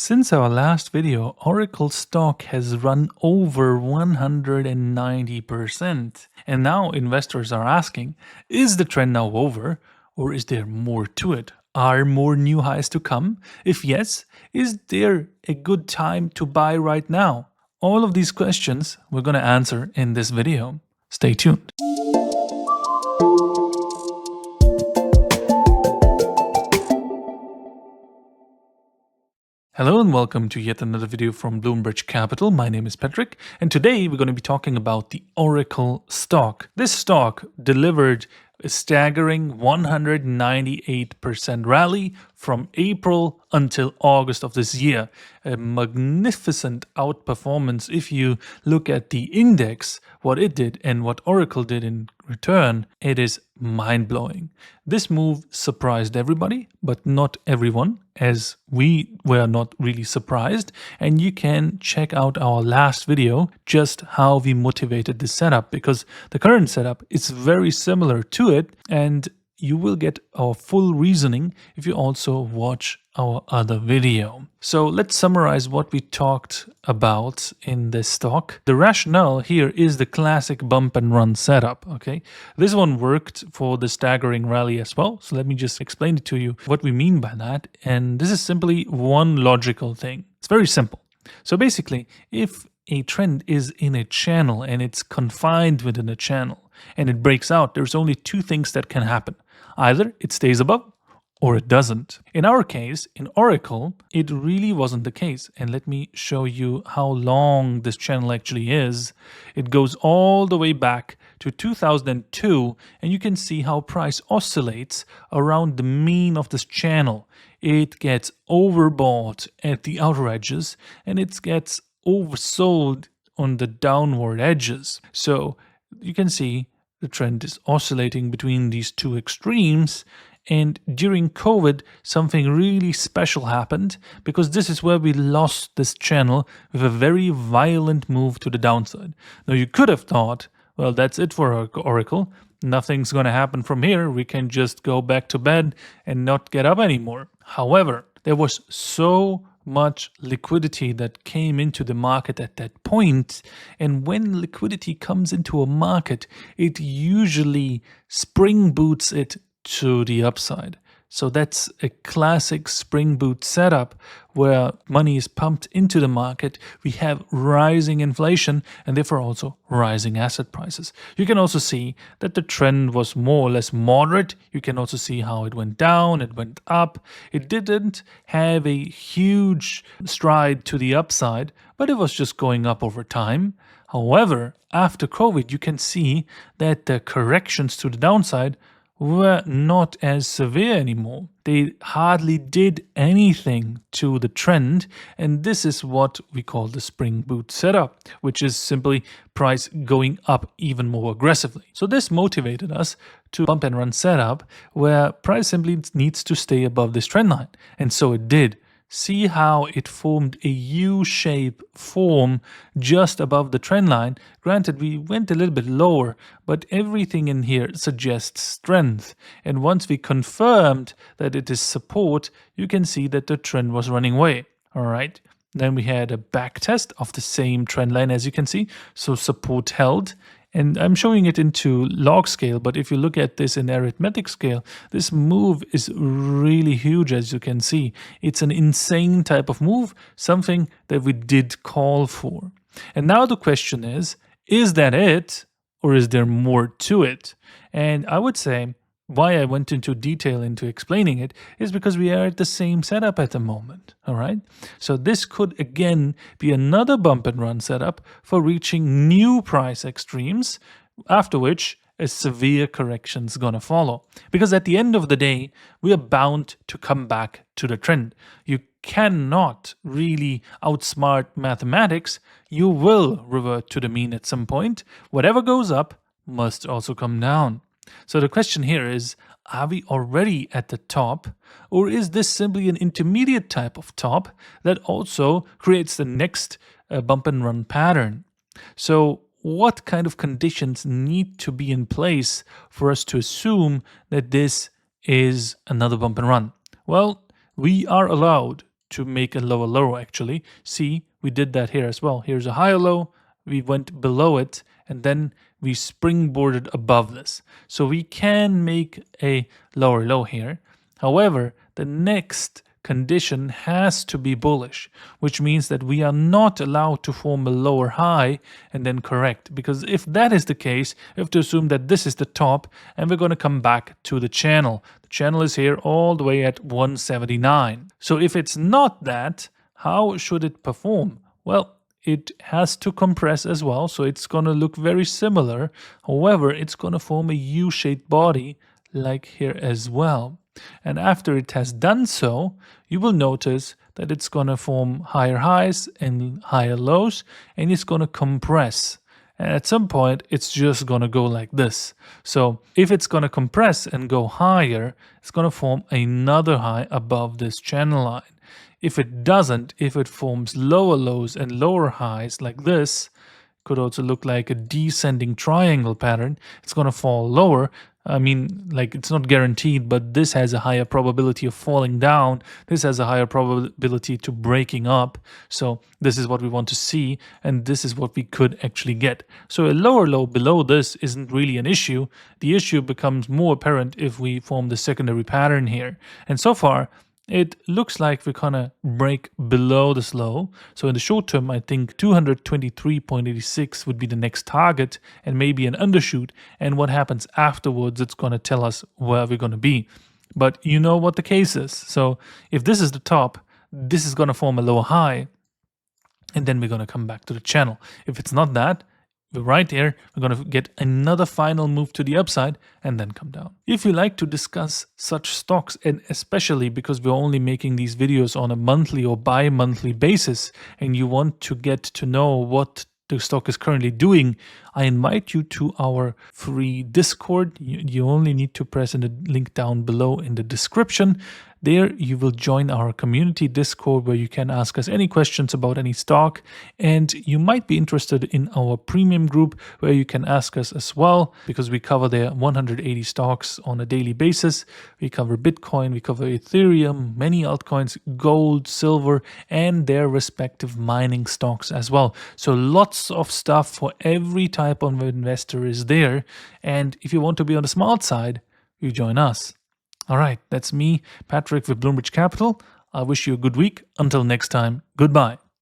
Since our last video, Oracle stock has run over 190%. And now investors are asking, is the trend now over or is there more to it? Are more new highs to come? If yes, is there a good time to buy right now? All of these questions we're going to answer in this video. Stay tuned. Hello and welcome to yet another video from Bloomberg Capital. My name is Patrick and today we're going to be talking about the Oracle stock. This stock delivered a staggering 198% rally from April until August of this year. A magnificent outperformance if you look at the index, what it did and what Oracle did in return. It is mind-blowing. This move surprised everybody, but not everyone, as we were not really surprised. And you can check out our last video just how we motivated this setup, because the current setup is very similar to it, and you will get our full reasoning if you also watch our other video. So let's summarize what we talked about in this stock. The rationale here is the classic bump and run setup, okay? This one worked for the staggering rally as well. So let me just explain it to you what we mean by that. And this is simply one logical thing. It's very simple. So basically, if a trend is in a channel and it's confined within a channel and it breaks out, there's only two things that can happen. Either it stays above or it doesn't. In our case, in Oracle, it really wasn't the case. And let me show you how long this channel actually is. It goes all the way back to 2002, and you can see how price oscillates around the mean of this channel. It gets overbought at the outer edges and it gets oversold on the downward edges. So you can see the trend is oscillating between these two extremes. And during COVID, something really special happened, because this is where we lost this channel with a very violent move to the downside. Now, you could have thought, well, that's it for Oracle. Nothing's going to happen from here. We can just go back to bed and not get up anymore. However, there was so much liquidity that came into the market at that point. And when liquidity comes into a market, it usually spring boots it to the upside. So that's a classic spring boot setup where money is pumped into the market. We have rising inflation and therefore also rising asset prices. You can also see that the trend was more or less moderate. You can also see how it went down, it went up. It didn't have a huge stride to the upside, but it was just going up over time. However, after COVID, you can see that the corrections to the downside were not as severe anymore. They hardly did anything to the trend, and this is what we call the spring boot setup, which is simply price going up even more aggressively. So this motivated us to bump and run setup where price simply needs to stay above this trend line, and so it did. See how it formed a U-shape form just above the trend line. Granted, we went a little bit lower, but everything in here suggests strength. And once we confirmed that it is support, you can see that the trend was running away. All right. Then we had a back test of the same trend line, as you can see. So support held. And I'm showing it into log scale, but if you look at this in arithmetic scale, this move is really huge, as you can see. It's an insane type of move, something that we did call for. And now the question is that it, or is there more to it? And I would say why I went into detail into explaining it is because we are at the same setup at the moment, all right? So this could again be another bump and run setup for reaching new price extremes, after which a severe correction is going to follow. Because at the end of the day, we are bound to come back to the trend. You cannot really outsmart mathematics. You will revert to the mean at some point. Whatever goes up must also come down. So the question here is, are we already at the top, or is this simply an intermediate type of top that also creates the next bump and run pattern? So what kind of conditions need to be in place for us to assume that this is another bump and run? Well, we are allowed to make a lower low actually. See, we did that here as well. Here's a higher low, we went below it, and then we springboarded above this. So we can make a lower low here. However, the next condition has to be bullish, which means that we are not allowed to form a lower high and then correct. Because if that is the case, we have to assume that this is the top and we're going to come back to the channel. The channel is here all the way at 179. So if it's not that, how should it perform? Well, it has to compress as well, so it's going to look very similar. However, it's going to form a U-shaped body like here as well. And after it has done so, you will notice that it's going to form higher highs and higher lows, and it's going to compress. And at some point, it's just going to go like this. So if it's going to compress and go higher, it's going to form another high above this channel line. If it doesn't, if it forms lower lows and lower highs like this, could also look like a descending triangle pattern, it's going to fall lower. I mean, like, it's not guaranteed, but this has a higher probability of falling down. This has a higher probability to breaking up. So this is what we want to see, and this is what we could actually get. So a lower low below this isn't really an issue. The issue becomes more apparent if we form the secondary pattern here. And so far, it looks like we're gonna break below this low. So in the short term, I think 223.86 would be the next target and maybe an undershoot. And what happens afterwards, it's gonna tell us where we're gonna be. But you know what the case is. So if this is the top, this is gonna form a lower high. And then we're gonna come back to the channel. If it's not that, we're right here, we're going to get another final move to the upside and then come down. If you like to discuss such stocks, and especially because we're only making these videos on a monthly or bi-monthly basis, and you want to get to know what the stock is currently doing, I invite you to our free Discord. You only need to press in the link down below in the description. There you will join our community Discord where you can ask us any questions about any stock, and you might be interested in our premium group where you can ask us as well, because we cover there 180 stocks on a daily basis. We cover Bitcoin, we cover Ethereum, many altcoins, gold, silver, and their respective mining stocks as well. So lots of stuff for every type of investor is there. And if you want to be on the smart side, you join us. All right, that's me, Patrick with Bloomberg Capital. I wish you a good week. Until next time, goodbye.